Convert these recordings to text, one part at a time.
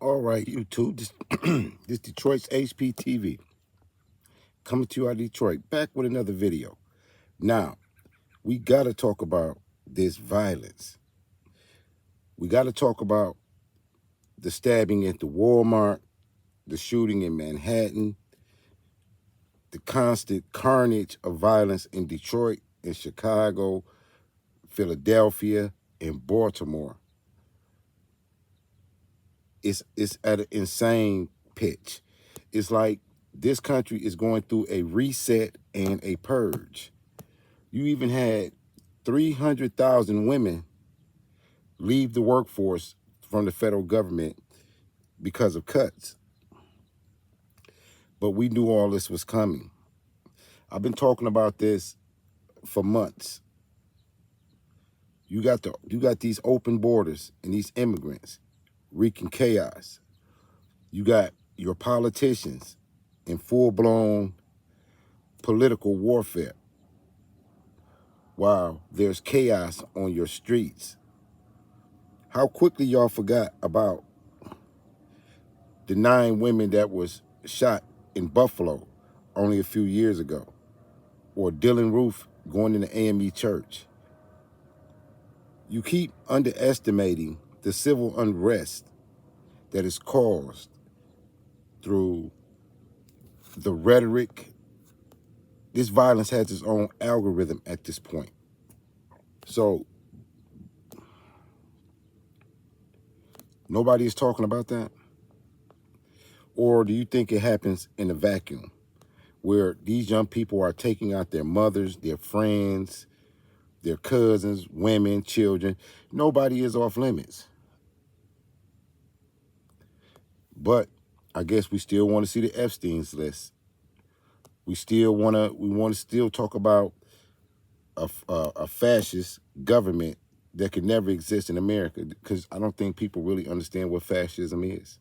All right, YouTube. This Detroit's HPTV coming to you out of Detroit, back with another video. Now, we got to talk about this violence. We got to talk about the stabbing at the Walmart, the shooting in Manhattan, the constant carnage of violence in Detroit, in Chicago, Philadelphia, and Baltimore. It's at an insane pitch. It's like this country is going through a reset and a purge. You even had 300,000 women leave the workforce from the federal government because of cuts. But we knew all this was coming. I've been talking about this for months. You got these open borders and these immigrants wreaking chaos. You got your politicians in full-blown political warfare while there's chaos on your streets. How quickly y'all forgot about the 9 women that was shot in Buffalo only a few years ago, or Dylan Roof going in the AME church. You keep underestimating the civil unrest that is caused through the rhetoric. This violence has its own algorithm at this point. So nobody is talking about that? Or do you think it happens in a vacuum where these young people are taking out their mothers, their friends, their cousins, women, children? Nobody is off limits. But I guess we still want to see the Epstein's list. We want to still talk about a fascist government that could never exist in America, because I don't think people really understand what fascism is.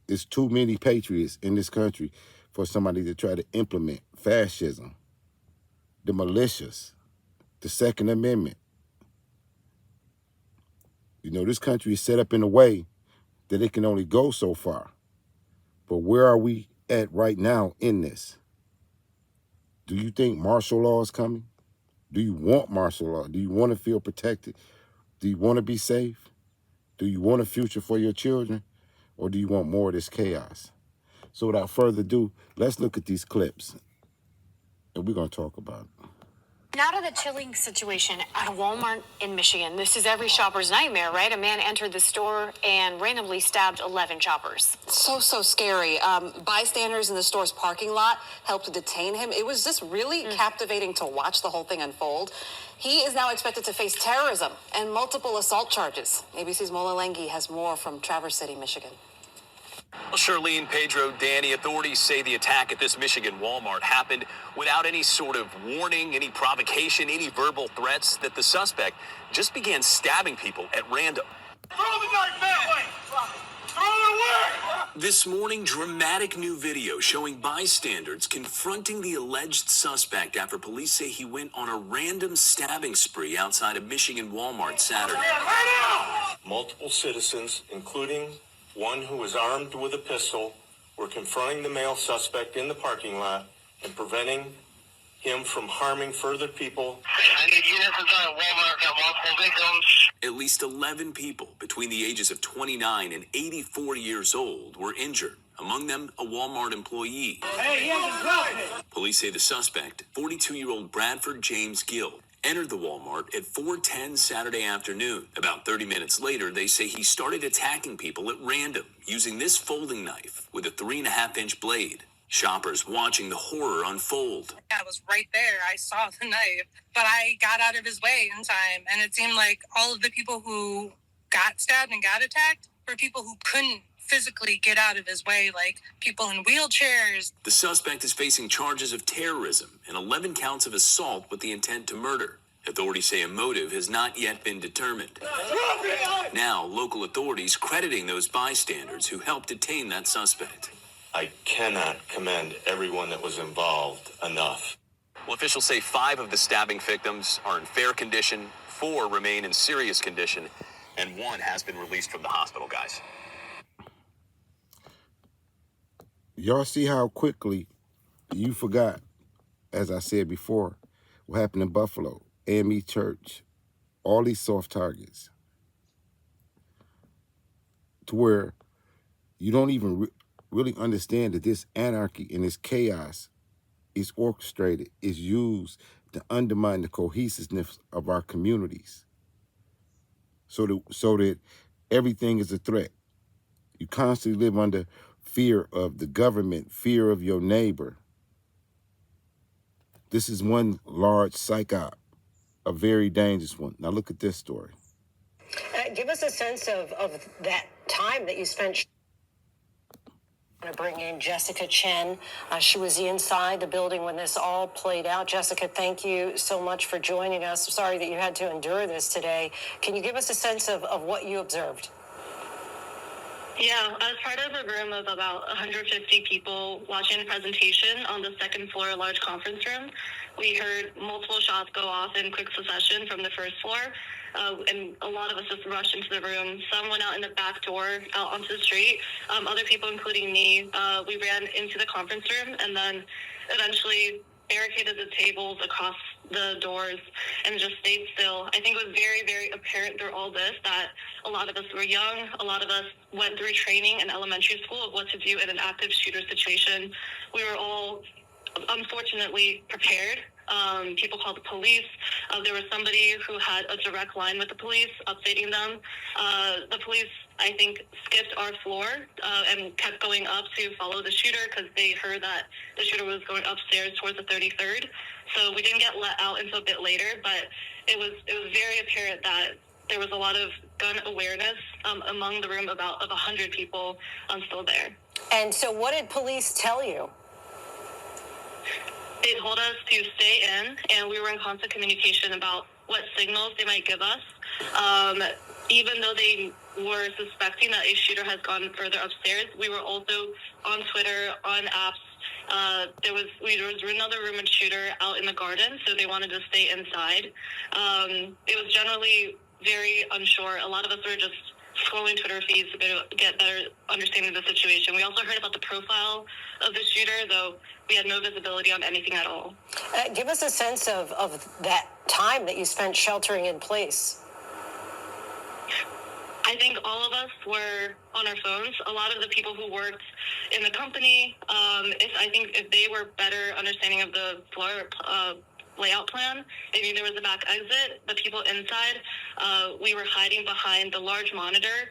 There's too many patriots in this country for somebody to try to implement fascism, the militias, the Second Amendment. You know, this country is set up in a way that it can only go so far. But where are we at right now in this? Do you think martial law is coming? Do you want martial law? Do you want to feel protected? Do you want to be safe? Do you want a future for your children? Or do you want more of this chaos? So without further ado, let's look at these clips, and we're going to talk about it. Now to the chilling situation at a Walmart in Michigan. This is every shopper's nightmare, right? A man entered the store and randomly stabbed 11 shoppers. So scary. Bystanders in the store's parking lot helped to detain him. It was just really captivating to watch the whole thing unfold. He is now expected to face terrorism and multiple assault charges. ABC's Mola Lengi has more from Traverse City, Michigan. Well, Charlene, Pedro, Danny, authorities say the attack at this Michigan Walmart happened without any sort of warning, any provocation, any verbal threats, that the suspect just began stabbing people at random. Throw the knife that way! Throw it away! This morning, dramatic new video showing bystanders confronting the alleged suspect after police say he went on a random stabbing spree outside of Michigan Walmart Saturday. Multiple citizens, including one who was armed with a pistol, were confronting the male suspect in the parking lot and preventing him from harming further people. I need units inside of Walmart, got multiple victims. At least 11 people between the ages of 29 and 84 years old were injured, among them a Walmart employee. Hey, he hasn't dropped it. Police say the suspect, 42-year-old Bradford James Gill, entered the Walmart at 4:10 Saturday afternoon. About 30 minutes later, they say he started attacking people at random using this folding knife with a 3.5-inch blade. Shoppers watching the horror unfold. I was right there. I saw the knife, but I got out of his way in time. And it seemed like all of the people who got stabbed and got attacked were people who couldn't physically get out of his way, like people in wheelchairs. The suspect is facing charges of terrorism and 11 counts of assault with the intent to murder. Authorities say a motive has not yet been determined. Now, local authorities crediting those bystanders who helped detain that suspect. I cannot commend everyone that was involved enough. Well, officials say 5 of the stabbing victims are in fair condition, 4 remain in serious condition. and one has been released from the hospital, guys. Y'all see how quickly you forgot, as I said before, what happened in Buffalo, AME Church, all these soft targets, to where you don't even really understand that this anarchy and this chaos is orchestrated, is used to undermine the cohesiveness of our communities, so that everything is a threat. You constantly live under fear of the government, fear of your neighbor. This is one large psyop, a very dangerous one. Now look at this story. Give us a sense of that time that you spent. I'm going to bring in Jessica Chen. She was inside the building when this all played out. Jessica, thank you so much for joining us. Sorry that you had to endure this today. Can you give us a sense of what you observed? Yeah, I was part of a room of about 150 people watching a presentation on the second floor large conference room. We heard multiple shots go off in quick succession from the first floor, and a lot of us just rushed into the room. Some went out in the back door, out onto the street. Other people, including me, we ran into the conference room and then eventually barricaded the tables across the doors and just stayed still. I think it was very, very apparent through all this that a lot of us were young. A lot of us went through training in elementary school of what to do in an active shooter situation. We were all unfortunately prepared. People called the police. There was somebody who had a direct line with the police, updating them. The police, I think, skipped our floor and kept going up to follow the shooter because they heard that the shooter was going upstairs towards the 33rd. So we didn't get let out until a bit later, but it was very apparent that there was a lot of gun awareness among the room of 100 people still there. And so what did police tell you? They told us to stay in, and we were in constant communication about what signals they might give us. Even though they were suspecting that a shooter has gone further upstairs, we were also on Twitter, on apps. There was another rumored shooter out in the garden, so they wanted to stay inside. It was generally very unsure. A lot of us were just scrolling Twitter feeds to get better understanding of the situation. We also heard about the profile of the shooter, though we had no visibility on anything at all. Give us a sense of that time that you spent sheltering in place. I think all of us were on our phones. A lot of the people who worked in the company, I think if they were better understanding of the floor layout plan, maybe there was a back exit. The people inside, we were hiding behind the large monitor.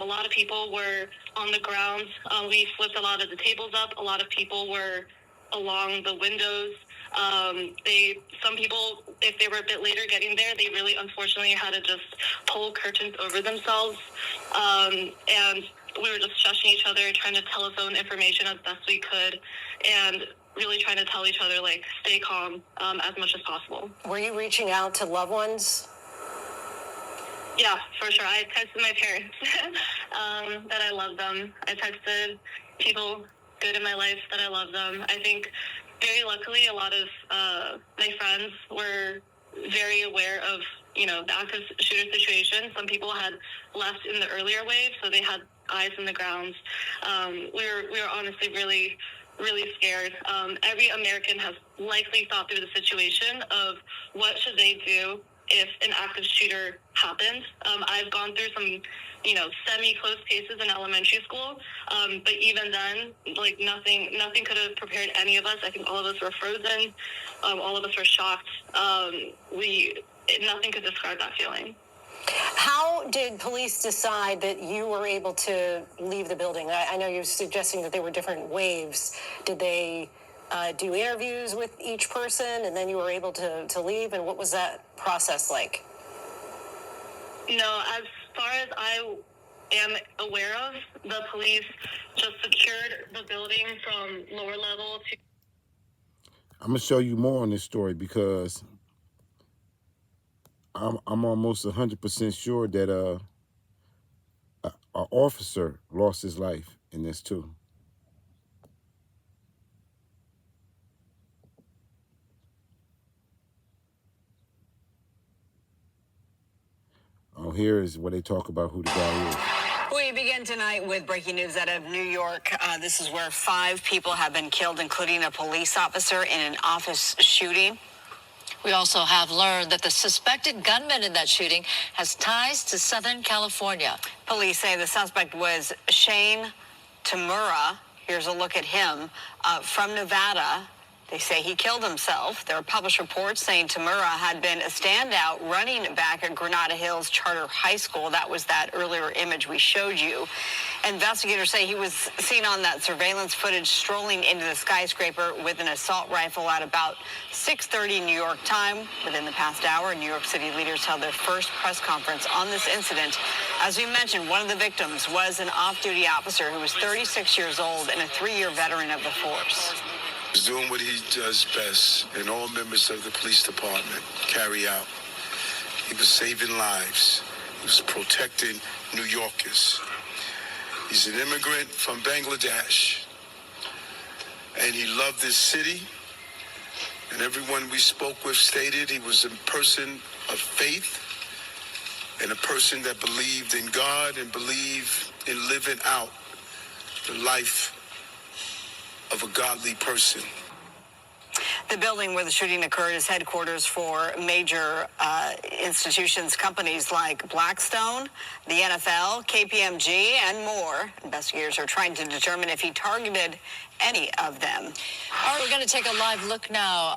A lot of people were on the ground. We flipped a lot of the tables up. A lot of people were along the windows. Some people, if they were a bit later getting there, they really unfortunately had to just pull curtains over themselves. And we were just shushing each other, trying to telephone information as best we could, and really trying to tell each other, like, stay calm as much as possible. Were you reaching out to loved ones? Yeah, for sure. I texted my parents that I love them. I texted people good in my life that I love them. I think very luckily a lot of my friends were very aware of, the active shooter situation. Some people had left in the earlier wave, so they had eyes in the ground. We were honestly really, really scared. Every American has likely thought through the situation of what should they do if an active shooter happened. I've gone through some, semi-close cases in elementary school, but even then, like, nothing could have prepared any of us. I think all of us were frozen. All of us were shocked. Nothing could describe that feeling. How did police decide that you were able to leave the building? I know you're suggesting that there were different waves. Did they do interviews with each person and then you were able to leave? And what was that process like? No, as far as I am aware of, the police just secured the building from lower level to... I'm going to show you more on this story because I'm almost 100% sure that an officer lost his life in this too. Oh, here is where they talk about who the guy is. We begin tonight with breaking news out of New York. This is where 5 people have been killed, including a police officer in an office shooting. We also have learned that the suspected gunman in that shooting has ties to Southern California. Police say the suspect was Shane Tamura. Here's a look at him from Nevada. They say he killed himself. There are published reports saying Tamura had been a standout running back at Granada Hills Charter High School. That was that earlier image we showed you. Investigators say he was seen on that surveillance footage strolling into the skyscraper with an assault rifle at about 6:30 New York time. Within the past hour, New York City leaders held their first press conference on this incident. As we mentioned, one of the victims was an off-duty officer who was 36 years old and a 3-year veteran of the force. He's doing what he does best, and all members of the police department carry out. He was saving lives. He was protecting New Yorkers. He's an immigrant from Bangladesh, and he loved this city. And everyone we spoke with stated he was a person of faith and a person that believed in God and believed in living out the life of a godly person. The building where the shooting occurred is headquarters for major institutions, companies like Blackstone, the NFL, KPMG, and more. Investigators are trying to determine if he targeted any of them. All right, we're going to take a live look now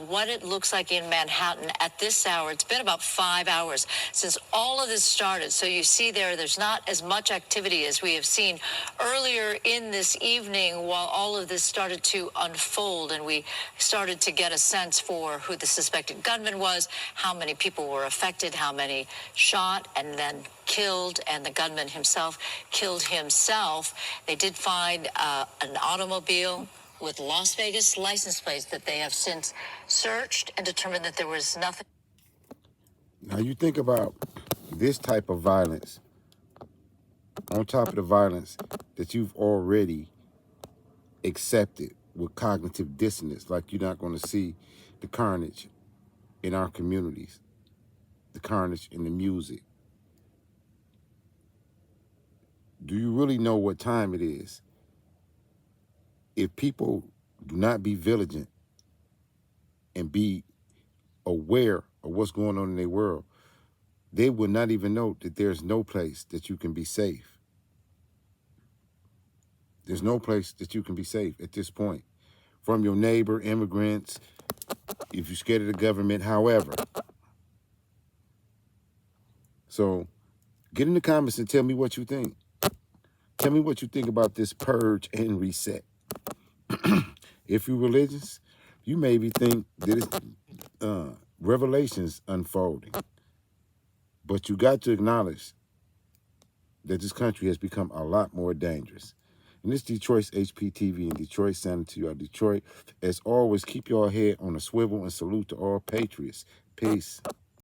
what it looks like in Manhattan at this hour. It's been about 5 hours since all of this started. So you see there's not as much activity as we have seen earlier in this evening while all of this started to unfold and we started to get a sense for who the suspected gunman was, how many people were affected, how many shot and then killed, and the gunman himself killed himself. They did find an automobile with Las Vegas license plates that they have since searched and determined that there was nothing. Now you think about this type of violence on top of the violence that you've already accepted with cognitive dissonance, like you're not going to see the carnage in our communities, the carnage in the music. Do you really know what time it is? If people do not be vigilant and be aware of what's going on in their world, they will not even know that there's no place that you can be safe. There's no place that you can be safe at this point. From your neighbor, immigrants, if you're scared of the government, however. So get in the comments and tell me what you think. Tell me what you think about this purge and reset. If you're religious, you maybe think that it's revelations unfolding. But you got to acknowledge that this country has become a lot more dangerous. And this Detroit's HPTV in Detroit, sending to you out Detroit. As always, keep your head on a swivel and salute to all patriots. Peace.